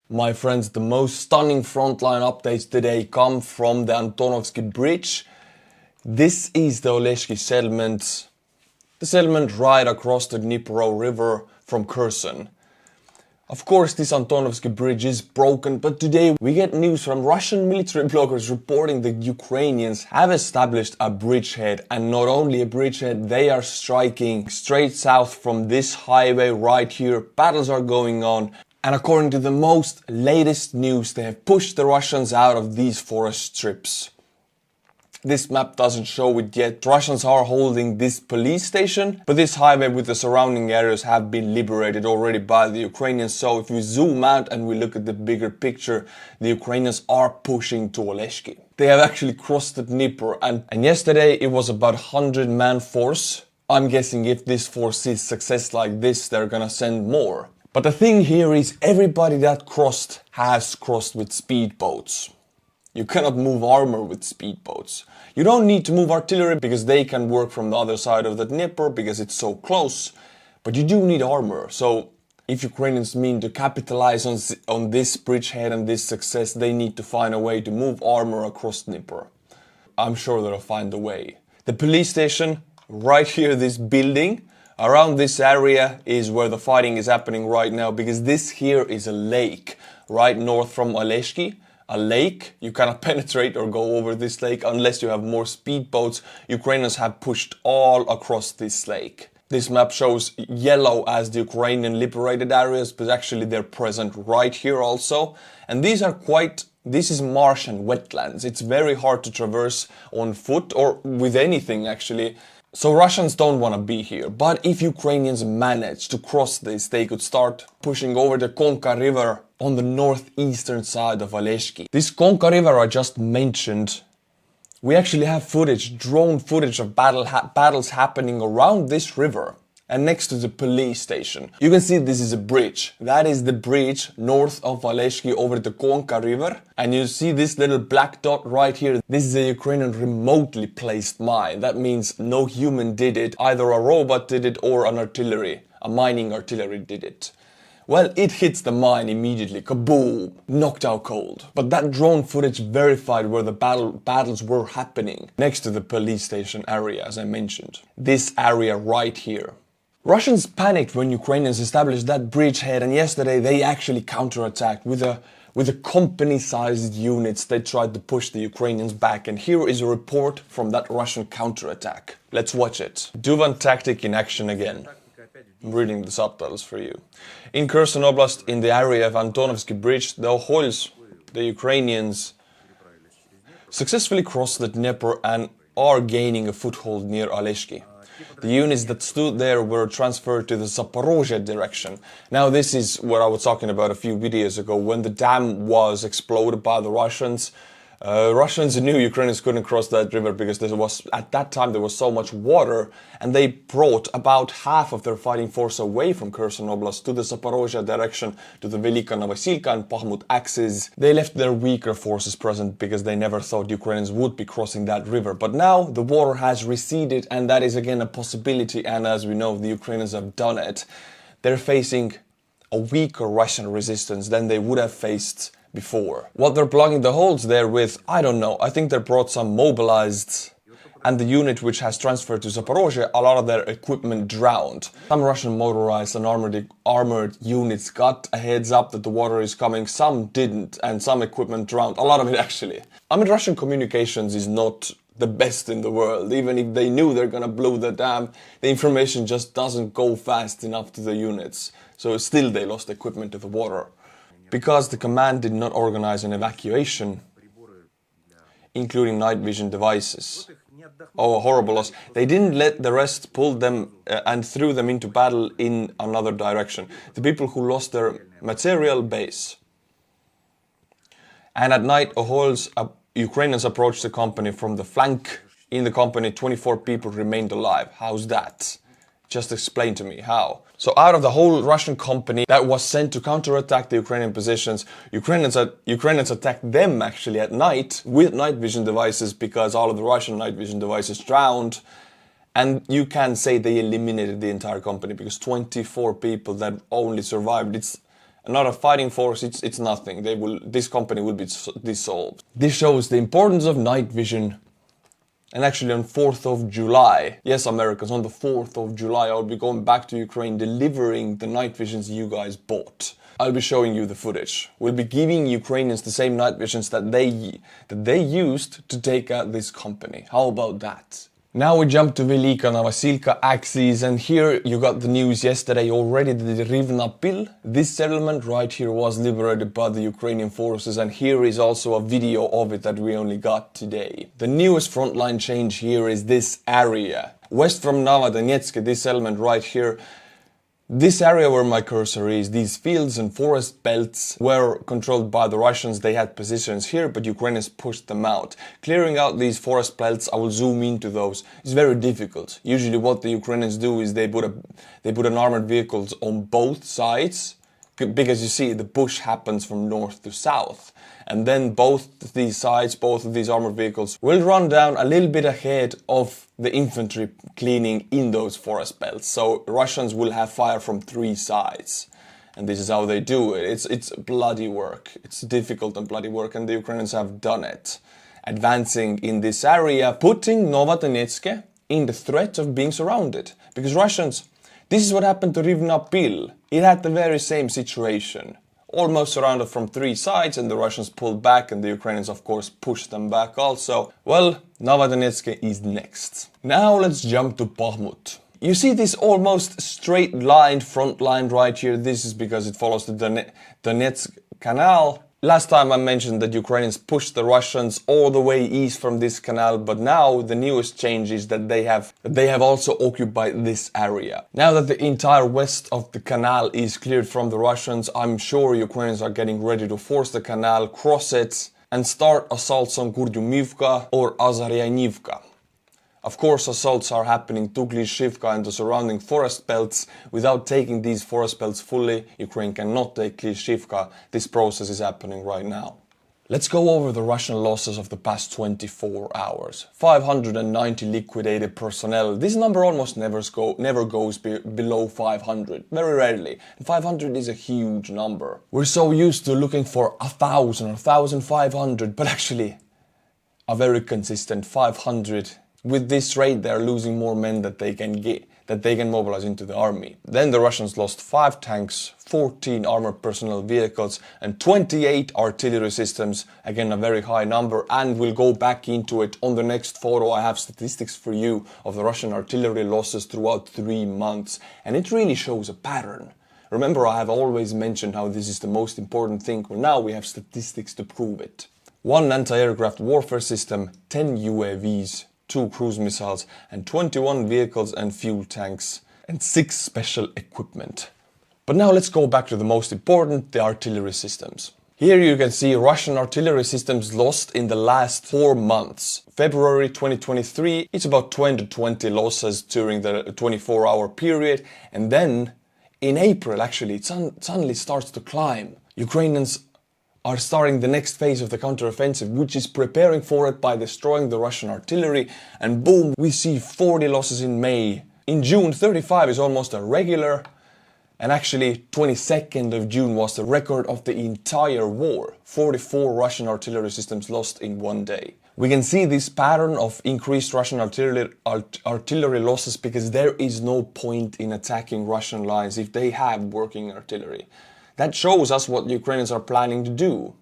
My friends, the most stunning frontline updates today come from the Antonovsky Bridge. This is the Oleshki settlement, the settlement right across the Dnipro River from Kherson. Of course, this Antonovsky Bridge is broken, but today we get news from Russian military bloggers reporting that Ukrainians have established a bridgehead, and not only a bridgehead, they are striking straight south from this highway right here. Battles are going on. And according to the most latest news, they have pushed the Russians out of these forest strips. This map doesn't show it yet. Russians are holding this police station, but this highway with the surrounding areas have been liberated already by the Ukrainians. So if we zoom out and we look at the bigger picture, the Ukrainians are pushing to Oleshki. They have actually crossed the Dnipro, and yesterday it was about 100-man force. I'm guessing if this force sees success like this, they're gonna send more. But the thing here is everybody that crossed has crossed with speedboats. You cannot move armor with speedboats. You don't need to move artillery because they can work from the other side of the Dnieper because it's so close. But you do need armor. So if Ukrainians mean to capitalize on this bridgehead and this success, they need to find a way to move armor across Dnieper. I'm sure they'll find a way. The police station, right here, this building, around this area is where the fighting is happening right now, because this here is a lake right north from Oleshki. A lake, you cannot penetrate or go over this lake unless you have more speedboats. Ukrainians have pushed all across this lake. This map shows yellow as the Ukrainian liberated areas, but actually they're present right here also. And these are this is marsh and wetlands. It's very hard to traverse on foot or with anything actually. So Russians don't want to be here, but if Ukrainians manage to cross this, they could start pushing over the Konka River on the northeastern side of Oleshki. This Konka River I just mentioned, we actually have footage, drone footage of battles happening around this river and next to the police station. You can see this is a bridge. That is the bridge north of Oleshki over the Konka River. And you see this little black dot right here. This is a Ukrainian remotely placed mine. That means no human did it. Either a robot did it or a mining artillery did it. Well, it hits the mine immediately, kaboom, knocked out cold. But that drone footage verified where the battles were happening, next to the police station area, as I mentioned. This area right here. Russians panicked when Ukrainians established that bridgehead, and yesterday they actually counterattacked with a company-sized units. They tried to push the Ukrainians back, and here is a report from that Russian counterattack. Let's watch it. Duvan tactic in action again. I'm reading the subtitles for you. In Kherson Oblast, in the area of Antonovsky Bridge, the Ohols, the Ukrainians, successfully crossed the Dnieper and are gaining a foothold near Oleshki. The units that stood there were transferred to the Zaporozhye direction. Now this is what I was talking about a few videos ago, when the dam was exploded by the Russians. Russians knew Ukrainians couldn't cross that river because at that time there was so much water, and they brought about half of their fighting force away from Kherson Oblast to the Zaporozhye direction, to the Velika Novosilka and Bakhmut axes. They left their weaker forces present because they never thought Ukrainians would be crossing that river. But now the water has receded, and that is again a possibility, and as we know, the Ukrainians have done it. They're facing a weaker Russian resistance than they would have faced before. What they're plugging the holes there with, I don't know. I think they brought some mobilized, and the unit which has transferred to Zaporozhye, a lot of their equipment drowned. Some Russian motorized and armored units got a heads up that the water is coming, some didn't, and some equipment drowned. A lot of it actually. I mean, Russian communications is not the best in the world. Even if they knew they're gonna blow the dam, the information just doesn't go fast enough to the units. So still they lost equipment to the water. Because the command did not organize an evacuation, including night vision devices. Oh, a horrible loss. They didn't let the rest pull them and threw them into battle in another direction. The people who lost their material base. And at night, Ukrainians approached the company from the flank. In the company, 24 people remained alive. How's that? Just explain to me how. So out of the whole Russian company that was sent to counterattack the Ukrainian positions, Ukrainians attacked them actually at night with night vision devices, because all of the Russian night vision devices drowned. And you can say they eliminated the entire company, because 24 people that only survived, it's another fighting force, it's nothing. This company will be dissolved. This shows the importance of night vision. And actually on 4th of July, yes Americans, on the 4th of July I'll be going back to Ukraine delivering the night visions you guys bought. I'll be showing you the footage. We'll be giving Ukrainians the same night visions that they used to take out this company. How about that? Now we jump to Velika Novosilka axis, and here you got the news yesterday already that the Rivnapil, this settlement right here, was liberated by the Ukrainian forces, and here is also a video of it that we only got today. The newest frontline change here is this area. West from Novodonetsk, this settlement right here. This area where my cursor is, these fields and forest belts were controlled by the Russians. They had positions here, but Ukrainians pushed them out. Clearing out these forest belts, I will zoom into those, is very difficult. Usually what the Ukrainians do is they put an armored vehicles on both sides, because you see the bush happens from north to south. And then both these sides, both of these armored vehicles will run down a little bit ahead of the infantry cleaning in those forest belts. So Russians will have fire from 3 sides. And this is how they do it. It's bloody work. It's difficult and bloody work, and the Ukrainians have done it. Advancing in this area, putting Novodonetsk in the threat of being surrounded. Because Russians, this is what happened to Rivnapil. It had the very same situation. Almost surrounded from 3 sides, and the Russians pulled back, and the Ukrainians of course pushed them back also. Well, Novodonetsk is next. Now let's jump to Bakhmut. You see this almost straight line front line right here. This is because it follows the Donetsk canal. Last time I mentioned that Ukrainians pushed the Russians all the way east from this canal, but now the newest change is that they have also occupied this area. Now that the entire west of the canal is cleared from the Russians, I'm sure Ukrainians are getting ready to force the canal, cross it, and start assaults on Kurdyumivka or Azaryanivka. Of course, assaults are happening to Klishivka and the surrounding forest belts. Without taking these forest belts fully, Ukraine cannot take Klishivka. This process is happening right now. Let's go over the Russian losses of the past 24 hours. 590 liquidated personnel. This number almost never goes below 500, very rarely. And 500 is a huge number. We're so used to looking for 1,000 or 1,500, but actually a very consistent 500. With this rate, they're losing more men that they can mobilize into the army. Then the Russians lost 5 tanks, 14 armored personnel vehicles, and 28 artillery systems. Again, a very high number, and we'll go back into it on the next photo. I have statistics for you of the Russian artillery losses throughout 3 months, and it really shows a pattern. Remember, I have always mentioned how this is the most important thing. Well, now we have statistics to prove it. 1 anti-aircraft warfare system, 10 UAVs, 2 cruise missiles, and 21 vehicles and fuel tanks, and 6 special equipment. But now let's go back to the most important, the artillery systems. Here you can see Russian artillery systems lost in the last 4 months. February 2023, it's about 20 losses during the 24-hour period, and then in April actually it suddenly starts to climb. Ukrainians are starting the next phase of the counteroffensive, which is preparing for it by destroying the Russian artillery, and boom, we see 40 losses in May. In June, 35 is almost a regular, and actually 22nd of June was the record of the entire war. 44 Russian artillery systems lost in 1 day. We can see this pattern of increased Russian artillery losses because there is no point in attacking Russian lines if they have working artillery. That shows us what Ukrainians are planning to do.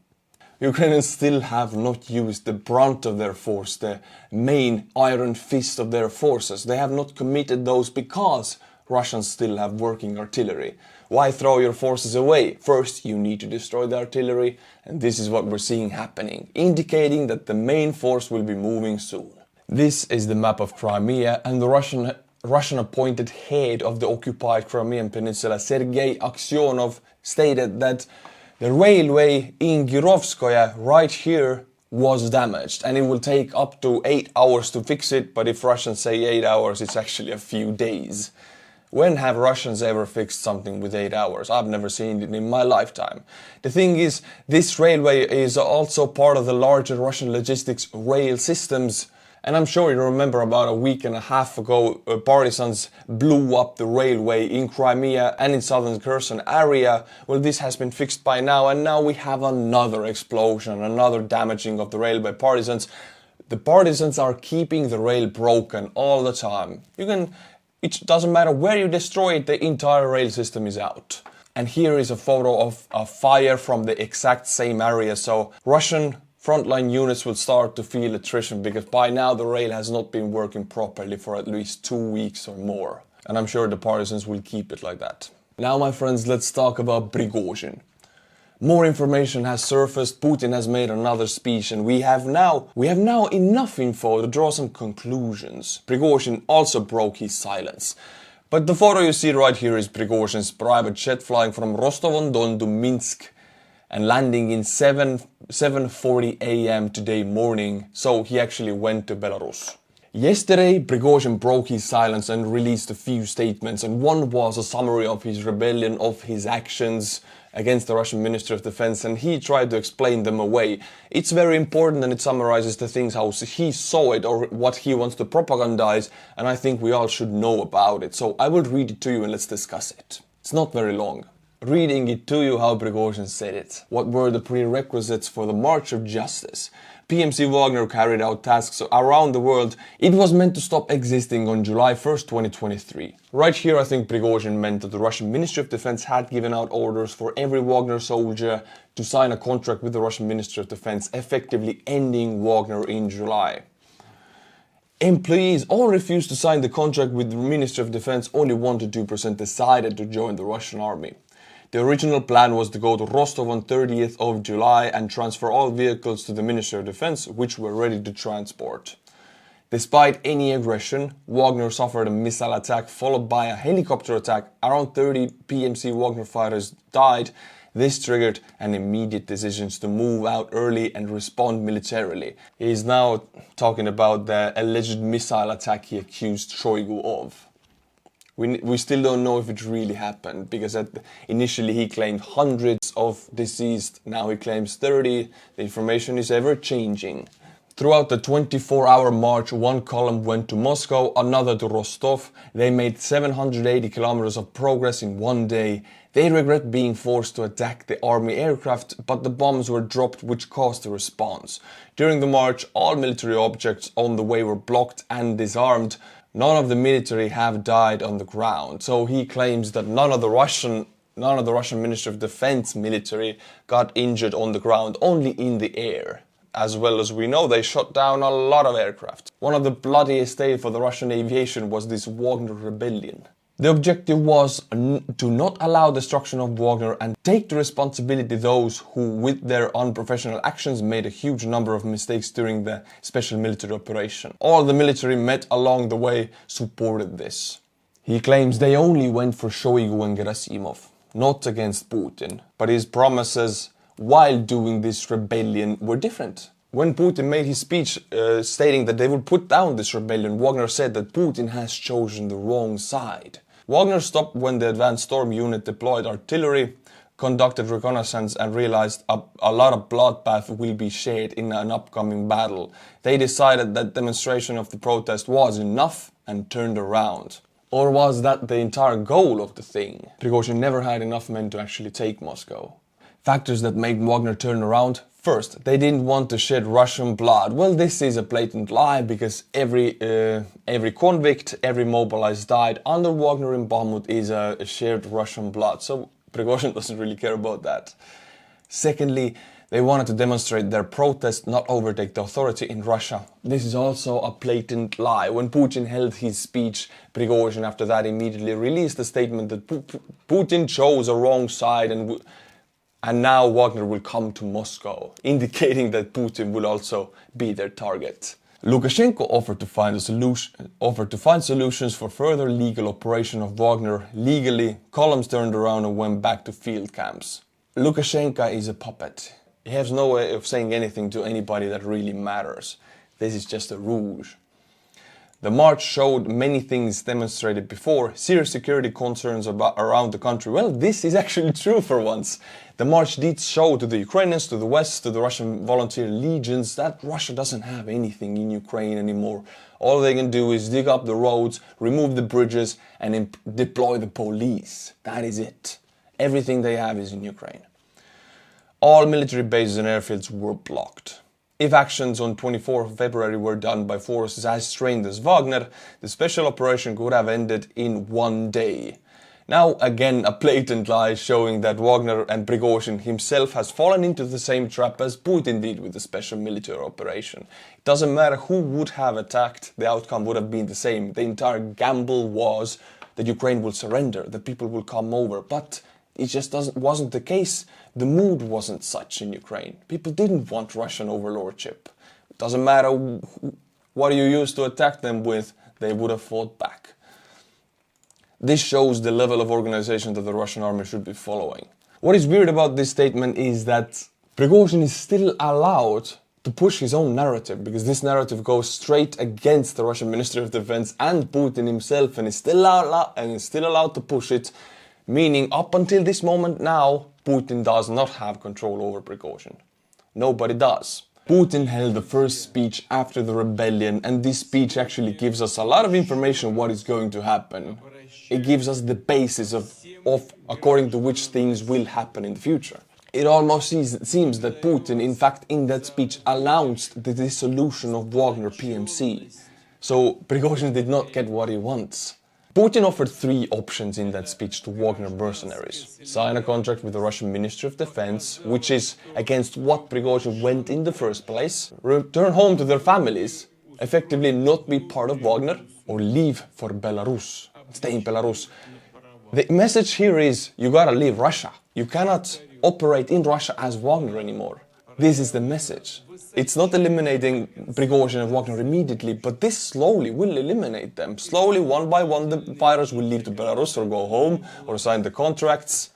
Ukrainians still have not used the brunt of their force, the main iron fist of their forces. They have not committed those because Russians still have working artillery. Why throw your forces away? First, you need to destroy the artillery, and this is what we're seeing happening, indicating that the main force will be moving soon. This is the map of Crimea, and the Russian appointed head of the occupied Crimean Peninsula, Sergei Aksionov, stated that the railway in Girovskoye right here was damaged, and it will take up to 8 hours to fix it, but if Russians say 8 hours, it's actually a few days. When have Russians ever fixed something with 8 hours? I've never seen it in my lifetime. The thing is, this railway is also part of the larger Russian logistics rail systems, And I'm sure you remember about a week and a half ago, partisans blew up the railway in Crimea and in southern Kherson area. Well, this has been fixed by now, and now we have another explosion, another damaging of the rail by partisans. The partisans are keeping the rail broken all the time. It doesn't matter where you destroy it, the entire rail system is out. And here is a photo of a fire from the exact same area. So Russian frontline units will start to feel attrition because by now the rail has not been working properly for at least 2 weeks or more. And I'm sure the partisans will keep it like that. Now, my friends, let's talk about Prigozhin. More information has surfaced, Putin has made another speech, and we have now enough info to draw some conclusions. Prigozhin also broke his silence. But the photo you see right here is Prigozhin's private jet flying from Rostov-on-Don to Minsk and landing in 7:40 a.m. today morning, so he actually went to Belarus. Yesterday, Prigozhin broke his silence and released a few statements, and one was a summary of his rebellion, of his actions against the Russian Ministry of Defense, and he tried to explain them away. It's very important, and it summarizes the things how he saw it or what he wants to propagandize, and I think we all should know about it. So I will read it to you and let's discuss it. It's not very long. Reading it to you how Prigozhin said it. What were the prerequisites for the March of Justice? PMC Wagner carried out tasks around the world. It was meant to stop existing on July 1st, 2023. Right here I think Prigozhin meant that the Russian Ministry of Defense had given out orders for every Wagner soldier to sign a contract with the Russian Ministry of Defense, effectively ending Wagner in July. Employees all refused to sign the contract with the Ministry of Defense. Only 1 to 2% decided to join the Russian army. The original plan was to go to Rostov on 30th of July and transfer all vehicles to the Ministry of Defense, which were ready to transport. Despite any aggression, Wagner suffered a missile attack followed by a helicopter attack. Around 30 PMC Wagner fighters died. This triggered an immediate decision to move out early and respond militarily. He is now talking about the alleged missile attack he accused Shoigu of. We still don't know if it really happened, because initially he claimed hundreds of deceased, now he claims 30. The information is ever changing. Throughout the 24-hour march, one column went to Moscow, another to Rostov. They made 780 kilometers of progress in one day. They regret being forced to attack the army aircraft, but the bombs were dropped, which caused a response. During the march, all military objects on the way were blocked and disarmed. None of the military have died on the ground, so he claims that none of the Russian Ministry of Defense military got injured on the ground, only in the air. As well as we know, they shot down a lot of aircraft. One of the bloodiest days for the Russian aviation was this Wagner rebellion. The objective was to not allow destruction of Wagner and take the responsibility those who, with their unprofessional actions, made a huge number of mistakes during the special military operation. All the military met along the way supported this. He claims they only went for Shoigu and Gerasimov, not against Putin. But his promises while doing this rebellion were different. When Putin made his speech stating that they would put down this rebellion, Wagner said that Putin has chosen the wrong side. Wagner stopped when the advanced storm unit deployed artillery, conducted reconnaissance and realized a lot of bloodbath will be shed in an upcoming battle. They decided that demonstration of the protest was enough and turned around. Or was that the entire goal of the thing? Prigozhin never had enough men to actually take Moscow. Factors that made Wagner turn around. First, they didn't want to shed Russian blood. Well, this is a blatant lie because every convict, every mobilized died under Wagner in Bakhmut is a shared Russian blood. So Prigozhin doesn't really care about that. Secondly, they wanted to demonstrate their protest, not overtake the authority in Russia. This is also a blatant lie. When Putin held his speech, Prigozhin after that immediately released a statement that Putin chose a wrong side and now Wagner will come to Moscow, indicating that Putin will also be their target. Lukashenko offered to find solutions for further legal operation of Wagner. Legally, columns turned around and went back to field camps. Lukashenko is a puppet. He has no way of saying anything to anybody that really matters. This is just a ruse. The march showed many things demonstrated before, serious security concerns around the country. Well, this is actually true for once. The march did show to the Ukrainians, to the West, to the Russian volunteer legions that Russia doesn't have anything in Ukraine anymore. All they can do is dig up the roads, remove the bridges and deploy the police. That is it. Everything they have is in Ukraine. All military bases and airfields were blocked. If actions on 24th of February were done by forces as trained as Wagner, the special operation could have ended in one day. Now again a blatant lie showing that Wagner and Prigozhin himself has fallen into the same trap as Putin did with the special military operation. It doesn't matter who would have attacked, the outcome would have been the same. The entire gamble was that Ukraine will surrender, that people will come over, but it just wasn't the case. The mood wasn't such in Ukraine. People didn't want Russian overlordship. It doesn't matter what you used to attack them with, they would have fought back. This shows the level of organization that the Russian army should be following. What is weird about this statement is that Prigozhin is still allowed to push his own narrative, because this narrative goes straight against the Russian Ministry of Defense and Putin himself, and is still allowed to push it. Meaning, up until this moment now, Putin does not have control over Prigozhin. Nobody does. Putin held the first speech after the rebellion, and this speech actually gives us a lot of information on what is going to happen. It gives us the basis of according to which things will happen in the future. It almost seems that Putin, in fact, in that speech announced the dissolution of Wagner PMC. So Prigozhin did not get what he wants. Putin offered three options in that speech to Wagner mercenaries. Sign a contract with the Russian Ministry of Defense, which is against what Prigozhin went in the first place, return home to their families, effectively not be part of Wagner, or leave for Belarus, stay in Belarus. The message here is, you gotta leave Russia. You cannot operate in Russia as Wagner anymore. This is the message. It's not eliminating Prigozhin and Wagner immediately, but this slowly will eliminate them. Slowly, one by one, the fighters will leave to Belarus or go home or sign the contracts,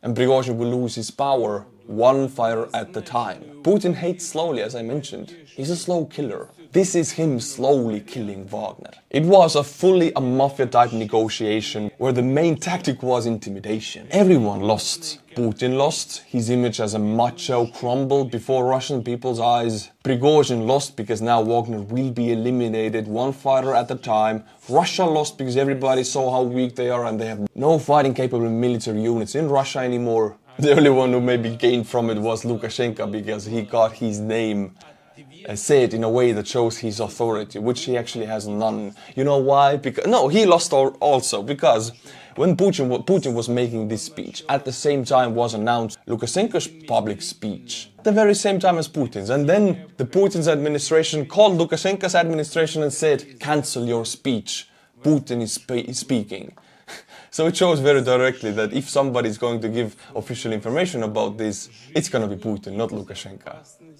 and Prigozhin will lose his power one fighter at a time. Putin hates slowly, as I mentioned. He's a slow killer. This is him slowly killing Wagner. It was fully a mafia-type negotiation where the main tactic was intimidation. Everyone lost. Putin lost. His image as a macho crumbled before Russian people's eyes. Prigozhin lost because now Wagner will be eliminated one fighter at a time. Russia lost because everybody saw how weak they are and they have no fighting capable military units in Russia anymore. The only one who maybe gained from it was Lukashenko, because he got his name said in a way that shows his authority, which he actually has none. You know why? Because no, he lost also because when Putin was making this speech, at the same time was announced Lukashenko's public speech, at the very same time as Putin's, and then the Putin's administration called Lukashenko's administration and said, cancel your speech, Putin is speaking. So it shows very directly that if somebody is going to give official information about this, it's gonna be Putin, not Lukashenko.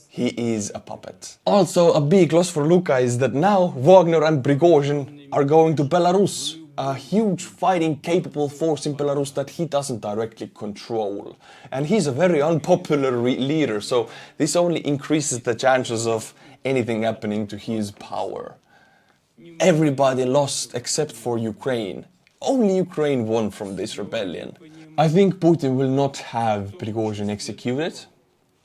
He is a puppet. Also, a big loss for Luka is that now Wagner and Prigozhin are going to Belarus, a huge fighting capable force in Belarus that he doesn't directly control. And he's a very unpopular leader, so this only increases the chances of anything happening to his power. Everybody lost except for Ukraine. Only Ukraine won from this rebellion. I think Putin will not have Prigozhin executed,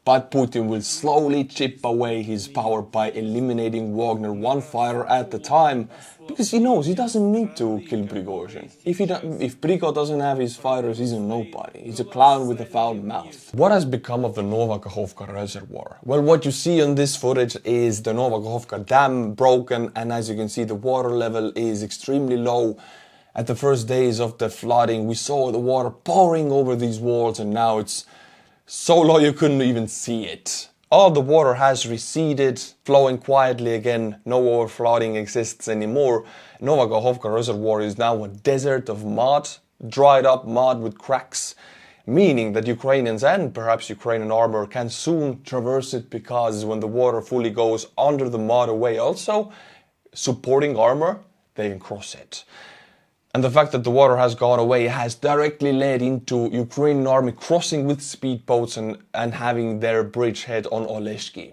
but Putin will slowly chip away his power by eliminating Wagner one fighter at a time, because he knows he doesn't need to kill Prigozhin. If Prigo doesn't have his fighters, he's a nobody. He's a clown with a foul mouth. What has become of the Nova Kakhovka reservoir? Well, what you see on this footage is the Nova Kakhovka dam broken, and as you can see, the water level is extremely low. At the first days of the flooding, we saw the water pouring over these walls, and now it's so low you couldn't even see it. All the water has receded, flowing quietly again, no overflooding exists anymore. Nova Kakhovka reservoir is now a desert of mud, dried up mud with cracks, meaning that Ukrainians and perhaps Ukrainian armor can soon traverse it, because when the water fully goes under the mud away, also supporting armor, they can cross it. And the fact that the water has gone away has directly led into Ukrainian army crossing with speedboats and having their bridgehead on Oleshki.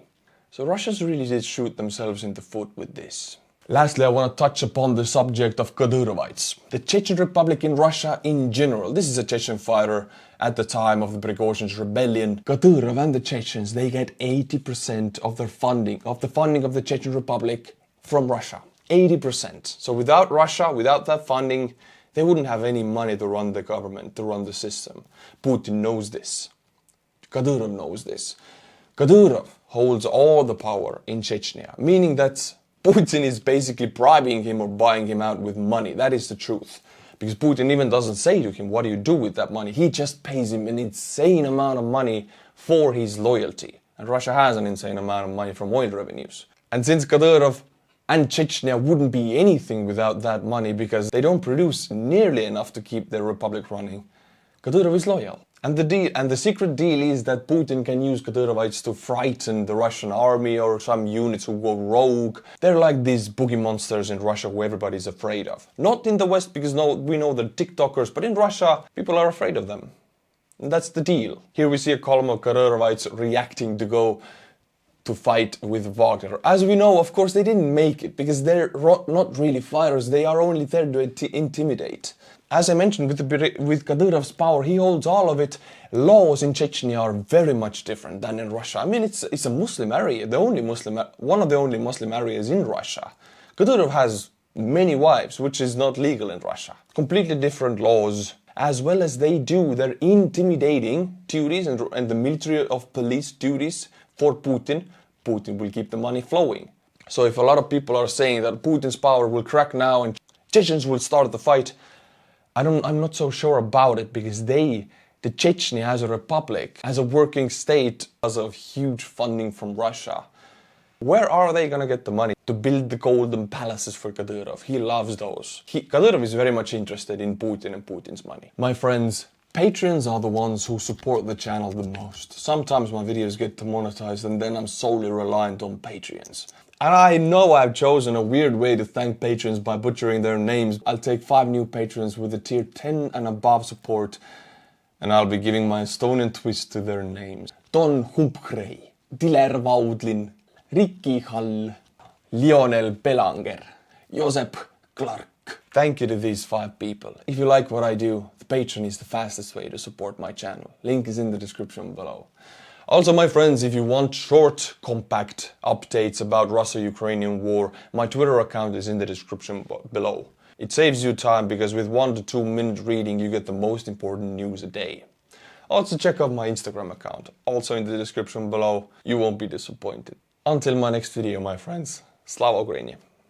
So Russians really did shoot themselves in the foot with this. Lastly, I want to touch upon the subject of Kadyrovites. The Chechen Republic in Russia in general. This is a Chechen fighter at the time of the Prigozhin's rebellion. Kadyrov and the Chechens, they get 80% of their funding, of the funding of the Chechen Republic from Russia. 80%. So without Russia, without that funding, they wouldn't have any money to run the government, to run the system. Putin knows this. Kadyrov knows this. Kadyrov holds all the power in Chechnya, meaning that Putin is basically bribing him or buying him out with money. That is the truth. Because Putin even doesn't say to him, what do you do with that money? He just pays him an insane amount of money for his loyalty. And Russia has an insane amount of money from oil revenues. And since Kadyrov and Chechnya wouldn't be anything without that money because they don't produce nearly enough to keep their republic running, Kadyrov is loyal. And the secret deal is that Putin can use Kadyrovites to frighten the Russian army or some units who go rogue. They're like these boogie monsters in Russia who everybody's afraid of. Not in the West because we know they're TikTokers, but in Russia people are afraid of them. And that's the deal. Here we see a column of Kadyrovites reacting to go to fight with Wagner. As we know, of course, they didn't make it because they're not really fighters. They are only there to intimidate. As I mentioned, with Kadyrov's power, he holds all of it. Laws in Chechnya are very much different than in Russia. I mean, it's a Muslim area, one of the only Muslim areas in Russia. Kadyrov has many wives, which is not legal in Russia. Completely different laws. As well as they do their intimidating duties and the military of police duties for Putin, Putin will keep the money flowing. So if a lot of people are saying that Putin's power will crack now and Chechens will start the fight, I'm not so sure about it because the Chechnya as a republic, as a working state, has a huge funding from Russia. Where are they gonna get the money to build the golden palaces for Kadyrov? He loves those. Kadyrov is very much interested in Putin and Putin's money. My friends, Patrons are the ones who support the channel the most. Sometimes my videos get demonetized and then I'm solely reliant on Patreons. And I know I've chosen a weird way to thank patrons by butchering their names. I'll take 5 new patrons with a tier 10 and above support, and I'll be giving my Estonian twist to their names. Don Humphrey, Diler Vaudlin, Ricky Hall, Lionel Belanger, Josep Clark. Thank you to these 5 people. If you like what I do, the Patreon is the fastest way to support my channel. Link is in the description below. Also, my friends, if you want short, compact updates about Russia-Ukrainian war, my Twitter account is in the description below. It saves you time because with 1 to 2 minute reading you get the most important news a day. Also check out my Instagram account, also in the description below. You won't be disappointed. Until my next video, my friends, Slava Ukraini.